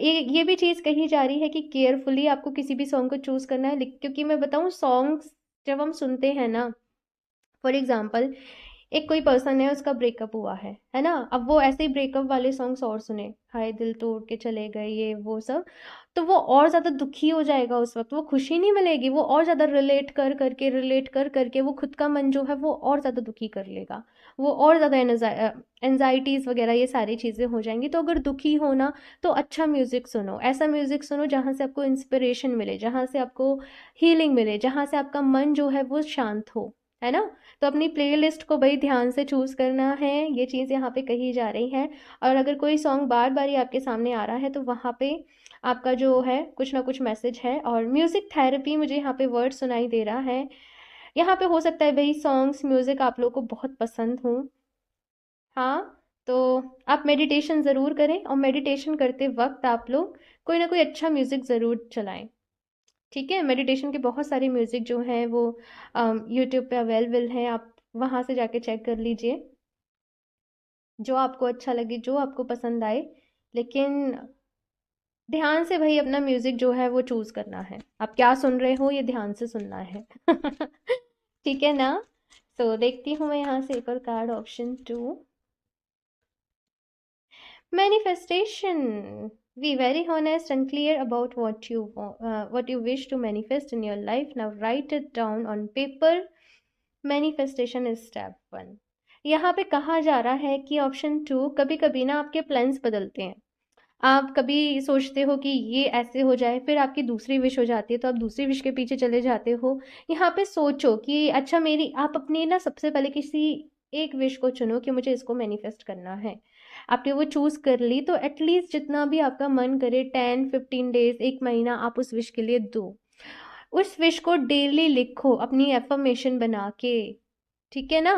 Speaker 1: ये भी चीज़ कही जा रही है कि केयरफुली आपको किसी भी सॉन्ग को चूज़ करना है, क्योंकि मैं बताऊँ, सॉन्ग्स जब हम सुनते हैं ना, फॉर एग्जाम्पल, एक कोई पर्सन है, उसका ब्रेकअप हुआ है ना, अब वो ऐसे ही ब्रेकअप वाले सॉन्ग्स और सुने, हाय दिल तोड़ के चले गए, ये वो सब, तो वो और ज़्यादा दुखी हो जाएगा। उस वक्त वो खुशी नहीं मिलेगी, वो और ज़्यादा रिलेट कर करके वो खुद का मन जो है वो और ज़्यादा दुखी कर लेगा। वो और ज़्यादा एनजाइटीज़ वगैरह ये सारी चीज़ें हो जाएंगी। तो अगर दुखी हो ना, तो अच्छा म्यूज़िक सुनो, ऐसा म्यूज़िक सुनो जहाँ से आपको इंस्पिरेशन मिले, जहाँ से आपको हीलिंग मिले, जहाँ से आपका मन जो है वो शांत हो, है ना। तो अपनी प्लेलिस्ट को भाई ध्यान से चूज़ करना है, ये चीज़ यहाँ पे कही जा रही है। और अगर कोई सॉन्ग बार बार ही आपके सामने आ रहा है तो वहाँ पे आपका जो है कुछ ना कुछ मैसेज है। और म्यूज़िक थेरेपी मुझे यहाँ पे वर्ड सुनाई दे रहा है। यहाँ पे हो सकता है भाई सॉन्ग्स म्यूज़िक आप लोग को बहुत पसंद हो। हाँ, तो आप मेडिटेशन ज़रूर करें, और मेडिटेशन करते वक्त आप लोग कोई ना कोई अच्छा म्यूज़िक ज़रूर चलाएं। ठीक है, मेडिटेशन के बहुत सारे म्यूज़िक जो हैं वो यूट्यूब पे अवेलेबल हैं, आप वहाँ से जाके चेक कर लीजिए, जो आपको अच्छा लगे, जो आपको पसंद आए। लेकिन ध्यान से भाई अपना म्यूज़िक जो है वो चूज़ करना है, आप क्या सुन रहे हो ये ध्यान से सुनना है। ठीक है ना। तो देखती हूँ मैं यहाँ से एक और card, option two, manifestation. Be very honest and clear about what you wish to manifest in your life. Now write it down on paper. Manifestation is step one. यहाँ पे कहा जा रहा है कि ऑप्शन टू, कभी कभी ना आपके प्लान्स बदलते हैं। आप कभी सोचते हो कि ये ऐसे हो जाए, फिर आपकी दूसरी विश हो जाती है, तो आप दूसरी विश के पीछे चले जाते हो। यहाँ पे सोचो कि अच्छा, मेरी, आप अपनी ना सबसे पहले किसी एक विश को चुनो कि मुझे इसको मैनिफेस्ट करना है। आपने वो चूज कर ली तो एटलीस्ट जितना भी आपका मन करे, 10-15 डेज, एक महीना, आप उस विश के लिए दो। उस विश को डेली लिखो अपनी एफर्मेशन बना के। ठीक है ना।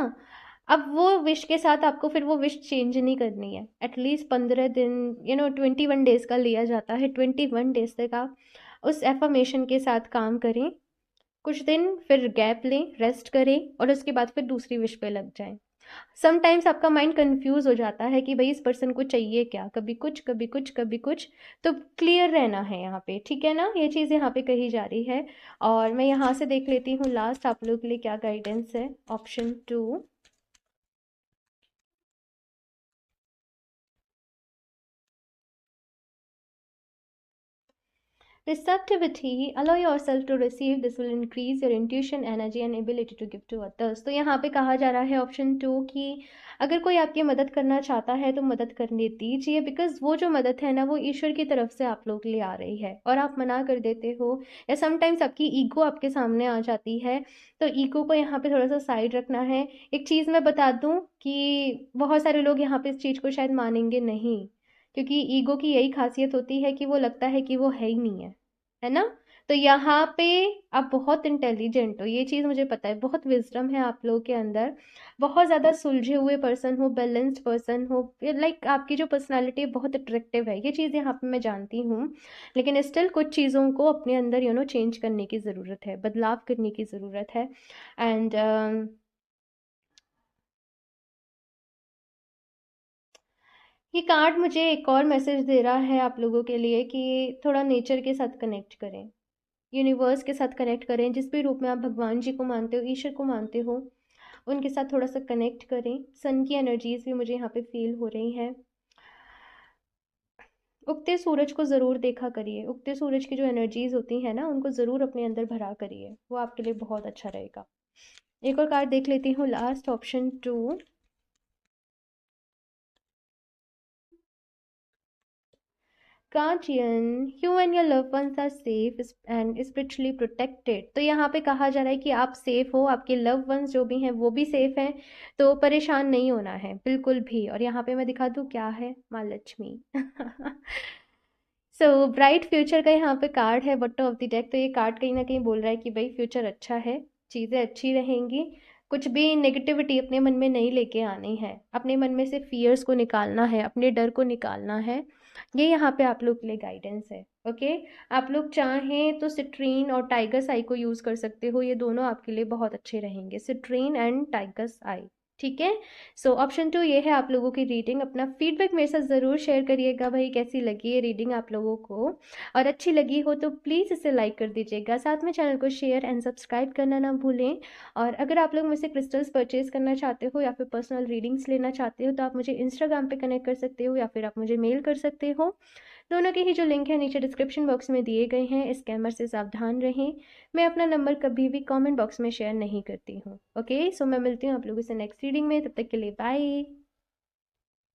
Speaker 1: अब वो विश के साथ आपको फिर वो विश चेंज नहीं करनी है। एटलीस्ट 15 दिन, 21 डेज का लिया जाता है, 21 डेज तक आप उस एफर्मेशन के साथ काम करें। कुछ दिन फिर गैप लें, रेस्ट करें और उसके बाद फिर दूसरी विश पे लग जाएं। समटाइम्स आपका माइंड कंफ्यूज हो जाता है कि भाई इस पर्सन को चाहिए क्या, कभी कुछ कभी कुछ कभी कुछ। तो क्लियर रहना है यहाँ पे, ठीक है ना, ये चीज़ यहाँ पे कही जा रही है। और मैं यहाँ से देख लेती हूँ लास्ट आप लोग के लिए क्या गाइडेंस है। Option 2, receptivity, allow yourself to receive, this will increase your intuition, energy and ability to give to others। तो यहाँ पे कहा जा रहा है ऑप्शन 2 कि अगर कोई आपकी मदद करना चाहता है तो मदद करने दीजिए, बिकॉज वो जो मदद है ना वो ईश्वर की तरफ से आप लोग के लिए आ रही है और आप मना कर देते हो, या समटाइम्स आपकी ईगो आपके सामने आ जाती है। तो ईगो को यहाँ पे थोड़ा सा साइड रखना है। एक चीज़ मैं बता दूँ कि बहुत सारे लोग यहाँ पे इस चीज़ को शायद मानेंगे नहीं, क्योंकि ईगो की यही खासियत होती है कि वो लगता है कि वो है ही नहीं है ना। तो यहाँ पे आप बहुत इंटेलिजेंट हो, ये चीज़ मुझे पता है, बहुत विजडम है आप लोगों के अंदर, बहुत ज़्यादा सुलझे हुए पर्सन हो, बैलेंस्ड पर्सन हो, लाइक आपकी जो पर्सनालिटी है बहुत अट्रैक्टिव है, ये चीज़ यहाँ पे मैं जानती हूँ। लेकिन स्टिल कुछ चीज़ों को अपने अंदर चेंज करने की ज़रूरत है, बदलाव करने की ज़रूरत है। एंड ये कार्ड मुझे एक और मैसेज दे रहा है आप लोगों के लिए कि थोड़ा नेचर के साथ कनेक्ट करें, यूनिवर्स के साथ कनेक्ट करें, जिस भी रूप में आप भगवान जी को मानते हो, ईश्वर को मानते हो, उनके साथ थोड़ा सा कनेक्ट करें। सन की एनर्जीज भी मुझे यहाँ पे फील हो रही हैं। उगते सूरज को ज़रूर देखा करिए, उगते सूरज की जो एनर्जीज होती हैं ना उनको ज़रूर अपने अंदर भरा करिए, वो आपके लिए बहुत अच्छा रहेगा। एक और कार्ड देख लेती हूँ, last option 2। Guardian, you and your love ones are safe and spiritually protected. तो यहाँ पे कहा जा रहा है कि आप सेफ हो, आपके लव वंस जो भी हैं वो भी सेफ हैं, तो परेशान नहीं होना है बिल्कुल भी। और यहाँ पे मैं दिखा दूँ क्या है, माँ लक्ष्मी। सो ब्राइट फ्यूचर का यहाँ पे कार्ड है, बॉटम ऑफ द डेक। तो ये कार्ड कहीं ना कहीं बोल रहा है कि भाई फ्यूचर अच्छा है, चीज़ें अच्छी रहेंगी, कुछ भी नेगेटिविटी अपने मन में नहीं लेके आनी है, अपने मन में से फियर्स को निकालना है, अपने डर को निकालना है। ये यहाँ पे आप लोग के लिए गाइडेंस है। ओके, आप लोग चाहें तो सिट्रीन और टाइगर्स आई को यूज़ कर सकते हो, ये दोनों आपके लिए बहुत अच्छे रहेंगे, सिट्रीन एंड टाइगर्स आई। ठीक है। सो ऑप्शन 2 ये है आप लोगों की रीडिंग। अपना फीडबैक मेरे साथ ज़रूर शेयर करिएगा भाई, कैसी लगी ये रीडिंग आप लोगों को, और अच्छी लगी हो तो प्लीज़ इसे लाइक कर दीजिएगा, साथ में चैनल को शेयर एंड सब्सक्राइब करना ना भूलें। और अगर आप लोग मुझसे क्रिस्टल्स परचेज करना चाहते हो या फिर पर्सनल रीडिंग्स लेना चाहते हो तो आप मुझे इंस्टाग्राम पे कनेक्ट कर सकते हो या फिर आप मुझे मेल कर सकते हो। दोनों के ही जो लिंक है नीचे डिस्क्रिप्शन बॉक्स में दिए गए हैं। स्कैमर से सावधान रहें। मैं अपना नंबर कभी भी कमेंट बॉक्स में शेयर नहीं करती हूँ। ओके, सो मैं मिलती हूँ आप लोगों से नेक्स्ट रीडिंग में, तब तक के लिए बाय।